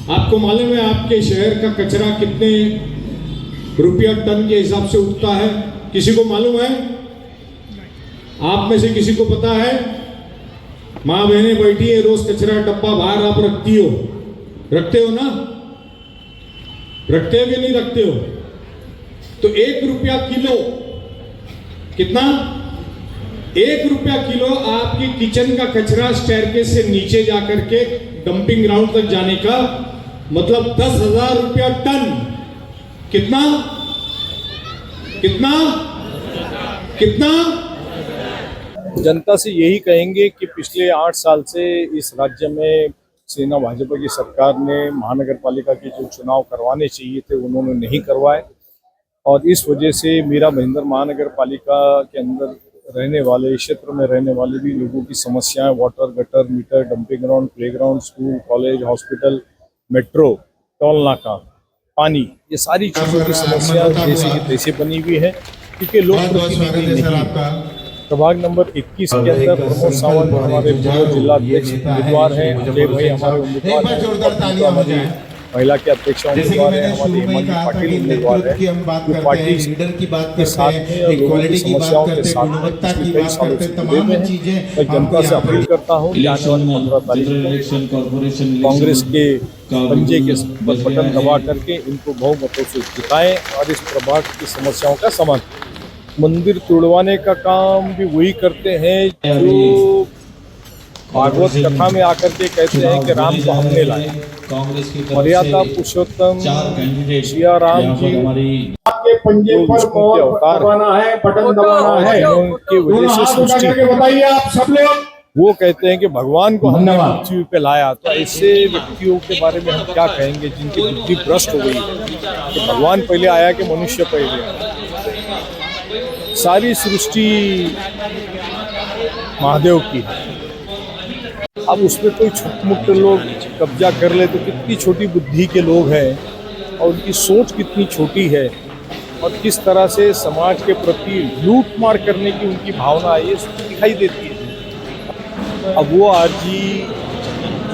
आपको मालूम है आपके शहर का कचरा कितने रुपया टन के हिसाब से उठता है? किसी को मालूम है? आप में से किसी को पता है? माँ बहनें बैठी है, रोज कचरा डब्बा बाहर आप रखती हो, रखते हो ना? रखते हो कि नहीं रखते हो? तो 1 रुपया किलो, कितना? 1 रुपया किलो आपकी किचन का कचरा स्टेयरकेस से नीचे जाकर के डंपिंग ग्राउंड तक जाने का मतलब 10,000 रुपया टन। कितना कितना कितना? जनता से यही कहेंगे कि पिछले 8 साल से इस राज्य में सेना भाजपा की सरकार ने महानगर पालिका के जो चुनाव करवाने चाहिए थे उन्होंने नहीं करवाए, और इस वजह से मीरा भाईंदर महानगर पालिका के अंदर रहने वाले, क्षेत्र में रहने वाले भी लोगों की समस्याएं, water, gutter, meter, dumping ground, playground, school, college, hospital, metro, toll नाका, पानी, ये सारी चीज़ों की समस्या जैसे की तैसे बनी हुई है, क्योंकि लोग प्रतिनिधि नहीं। प्रभाग नंबर 21 के अंदर प्रमोद सावंत हमारे जिला अध्यक्ष उम्मीदवार हैं, अजय भाई हमारे उम्मीदवार हैं, हमारी महिला के अध्यक्ष उम्मीदवार हैं, हमारे हेमंत पाटिल उम्मीदवार हैं। जो पार्टी के साथ में और लोगों की समस्याओं के साथ में पिछले कई सालों से जुड़े हुए हैं। मैं जनता से अपील करता हूँ कि आने वाली 15 तारीख को कांग्रेस के पंजे के बटन दबा करके इनको बहुमतों से जिताएं और इस प्रभाग की समस्याओं का समाधान। मंदिर तोड़वाने का काम भी वही करते हैं जो भागवत कथा में आकर के कहते हैं कि राम को हमने लाया। मर्यादा पुरुषोत्तम सिया राम जी के पंजे पर अवतार है, बटन दबाना है, उनकी वजह से सृष्टि। बताइए आप सब लोग, वो कहते हैं कि भगवान को हमने पृथ्वी पे लाया। तो ऐसे व्यक्तियों के बारे में हम क्या कहेंगे जिनकी बुद्धि भ्रष्ट हो गई है कि भगवान पहले आया कि मनुष्य पहले आया। सारी सृष्टि महादेव की है, अब उसमें कोई छुटमुट लोग कब्जा कर ले तो कितनी छोटी बुद्धि के लोग हैं और उनकी सोच कितनी छोटी है और किस तरह से समाज के प्रति लूट मार करने की उनकी भावना है, ये दिखाई देती है। अब वो आरजी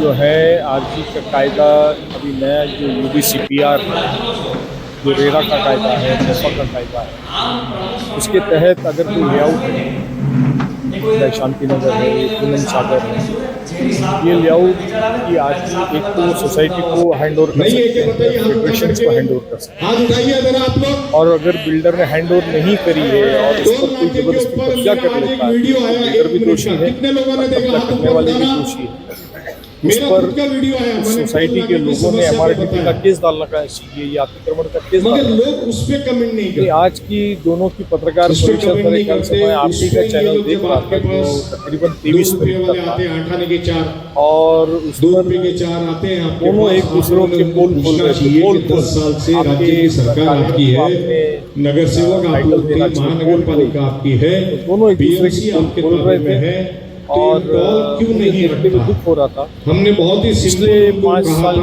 जो है, आरजी का कायदा अभी नया जो UBCPR जो रेरा का कायदा है, मोफा का कायदा है, उसके तहत अगर कोई लेआउट है, शांति नगर है, पूनम सागर है, ये लेआउट की आरजी एक तो सोसाइटी को हैंड ओवर कर सकते हैं, फेडरेशन को हैंड ओवर कर सकते हैं, और अगर बिल्डर ने हैंड ओवर नहीं करी है और उस पर कोई जबरदस्ती कब्जा कर लेता है तो बिल्डर भी दोषी है, कब्जा करने वाले भी दोषी है। उस पर सोसाइटी के लोगों ने MRDP का केस डालना चाहिए, या अतिक्रमण का केस डालना। लोग उस पर कमेंट नहीं करते। आज की दोनों की पत्रकार परिषद मेरे ख्याल से मैं आप ही का चैनल देख रहा था, जो तकरीबन 23 तारीख था, और उस पर दोनों एक दूसरों के पोल खोल रहे थे। पोल 10 साल से राज्य की सरकार आपकी है, नगर सेवक महानगर पालिका आपकी है, दोनों एक दूसरे की पोल खोल रहे थे और क्यों नहीं रखते हुए दुख हो रहा था। हमने बहुत ही पिछले 5 साल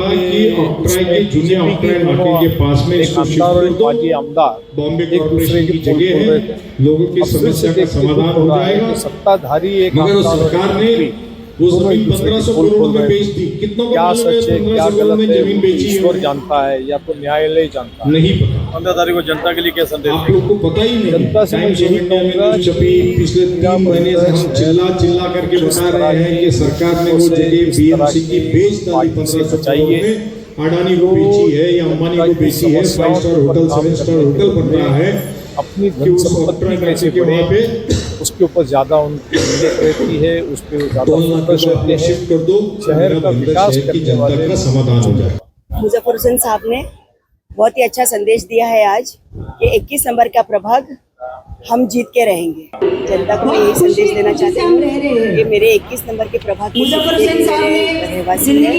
के पास में एक आमदार और एक माजी आमदार बॉम्बे एक दूसरे की जगह है, लोगों की समस्या का समाधान हो जाएगा। सत्ताधारी एक सरकार ने वो जमीन 1500 करोड़ में बेच दी। कितना क्या सच है क्या गलत है ईश्वर जानता है या तो न्यायालय जानता है, नहीं पता। 15 तारीख को जनता के लिए क्या संदेश आप लोग को पता ही नहीं। जनता से मैं यही कहूँगा, पिछले 3 महीने से हम चिल्ला करके बता रहे हैं कि सरकार ने वो जगह BMC की बेच डाली 1500 करोड़ में, अडानी को बेची है या अंबानी को बेची है। 5 स्टार होटल 7 स्टार होटल बन रहा है, अपनी धन संपत्ति कैसे बढ़े उसके ऊपर ज्यादा उनकी रहती है, उस पर ज्यादा फोकस रहते हैं। शहर का विकास करने वाले का समाधान हो जाए। मुजफ्फर हुसैन साहब ने बहुत ही अच्छा संदेश दिया है आज कि 21 नंबर का प्रभाग हम जीत के रहेंगे। जनता को मैं यही संदेश देना चाहती हूँ कि मेरे 21 नंबर के प्रभाग के रहवासी हैं,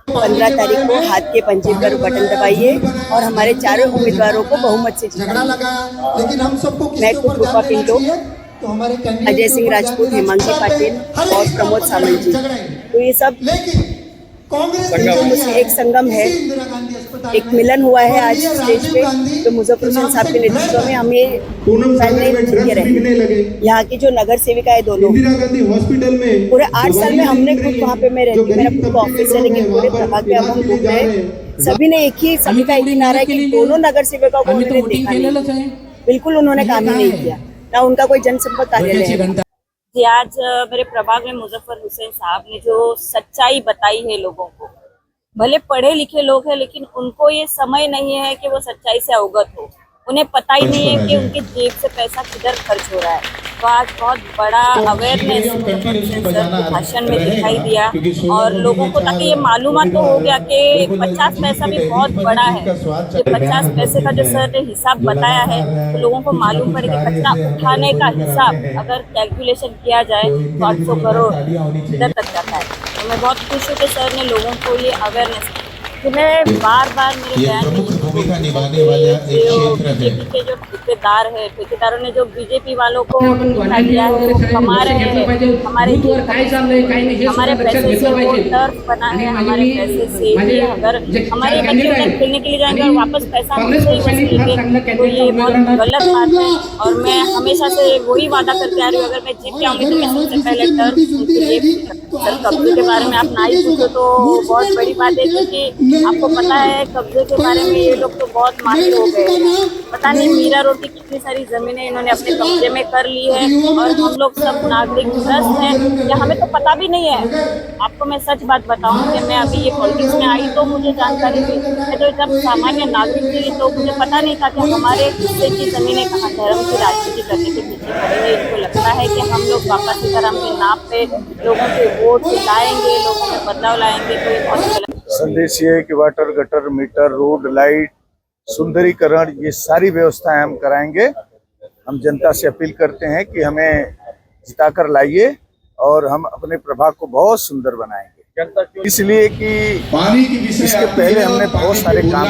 15 तारीख को हाथ के पंजे पर बटन दबाइए और हमारे चारों उम्मीदवारों को बहुमत से जिताइए। मैं कृपा पिंटो, अजय सिंह राजपूत, हेमंत पाटिल और प्रमोद सावंत जी, तो ये सब एक संगम है, एक मिलन हुआ है आज स्टेज पे, तो मुजफ्फर हुसैन साहब के नेतृत्व में हमें पहले जीत के रहे। यहाँ की जो नगर सेविका है दोनों, इंदिरा गांधी हॉस्पिटल में पूरे 8 साल में हमने खुद वहाँ पे मैं रहती हूँ, मेरा खुद का ऑफिस है, लेकिन पूरे प्रभाग में अब हम घूम रहे हैं। सभी ने सभी का एक ही नारा है कि दोनों नगर सेविका को उन्होंने देखा नहीं, बिल्कुल उन्होंने काम ही नहीं किया, ना उनका कोई जनसंपर्क कार्यालय है। जी, आज मेरे प्रभाग में मुजफ्फर हुसैन साहब ने जो सच्चाई बताई है लोगों को, भले पढ़े लिखे लोग हैं लेकिन उनको ये समय नहीं है कि वो सच्चाई से अवगत हो, उन्हें पता ही नहीं है कि उनके जेब से पैसा किधर खर्च हो रहा है। तो आज बहुत बड़ा अवेयरनेस भाषण में दिखाई दिया और लोगों को, ताकि ये मालूमात तो हो गया कि 50 पैसा भी बहुत बड़ा है। ये 50 पैसे का जो सर ने हिसाब बताया है, तो लोगों को मालूम पड़े कि कचरा उठाने का हिसाब अगर कैलकुलेशन किया जाए तो 800 करोड़ इधर तक जाता है। तो मैं बहुत खुश हूँ कि सर ने लोगों को ये अवेयरनेस, मैं बार बार मेरे बयान में भूमिका निभाने वाला एक क्षेत्र है के जो ठेकेदार है, ठेकेदारों ने जो बीजेपी वालों को धोखा दिया है, वो कमा रहे हैं, हमारे पैसे से वो टर्फ बना है, हमारे पैसे से ही अगर हमारे बच्चे उधर खेलने के लिए जाएंगे और वापस पैसा हमसे ही वसूलेंगे तो ये बहुत गलत बात है। और मैं हमेशा से वही वादा करके आ रही हूँ, अगर मैं जीत के आऊँगी तो मैं सबसे पहले टर्फ उनके लिए सर कब्जे के बारे में आप ना ही पूछो तो बहुत बड़ी बात है, क्योंकि आपको पता है कब्जे के बारे में ये लोग तो बहुत माहिर हो गए। पता नहीं मीरा रोड की कितनी सारी जमीनें इन्होंने अपने कब्जे में कर ली है और हम लोग सब नागरिक त्रस्त हैं, या हमें तो पता भी नहीं है। आपको मैं सच बात बताऊं कि मैं अभी ये पॉलिटिक्स में आई तो मुझे जानकारी थी, मैं तो जब सामान्य नागरिक थी तो मुझे पता नहीं था कि हमारे हिस्से की जमीनें कहाँ धर्म की राजनीति करने के पीछे पड़े हैं। इनको लगता है कि हम लोग वापस की धर्म के नाम पे लोगों के वोट लाएंगे, लोगों में बदलाव लाएंगे, तो ये बहुत गलत। संदेश ये है कि water, gutter, meter, road, light, सुंदरीकरण, ये सारी व्यवस्थाएं हम कराएंगे। हम जनता से अपील करते हैं कि हमें जिताकर लाइए और हम अपने प्रभाग को बहुत सुंदर बनाएंगे। इसलिए कि पानी की विषय इसके पहले हमने बहुत सारे काम,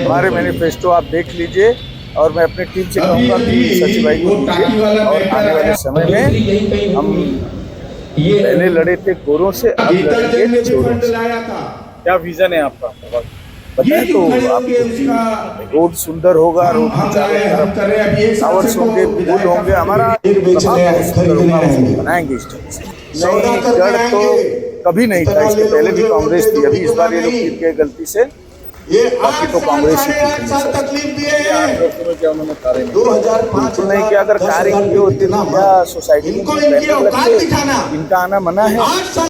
हमारे मैनिफेस्टो आप देख लीजिए और मैं अपनी टीम से कहूँगा कि सचिवाई को दीजिए और आने वाले समय में हम पहले लड़े थे गोरों से, अब लड़ेंगे चोरों से। क्या विजन है आपका बताएं तो आपको। रोड सुंदर होगा, रोड टावर्स होंगे, पुल होंगे, हमारा बनाएंगे इस तरह से। नहीं, डर तो कभी नहीं था, इसके पहले भी कांग्रेस थी, अभी इस बार ये लोग जीत गए गलती से, बाकी तो कांग्रेस ही थी। क्या उन्होंने कार्य बिल्कुल नहीं किया, अगर कार्य किए होते तो क्या सोसाइटी में इनका आना मना है।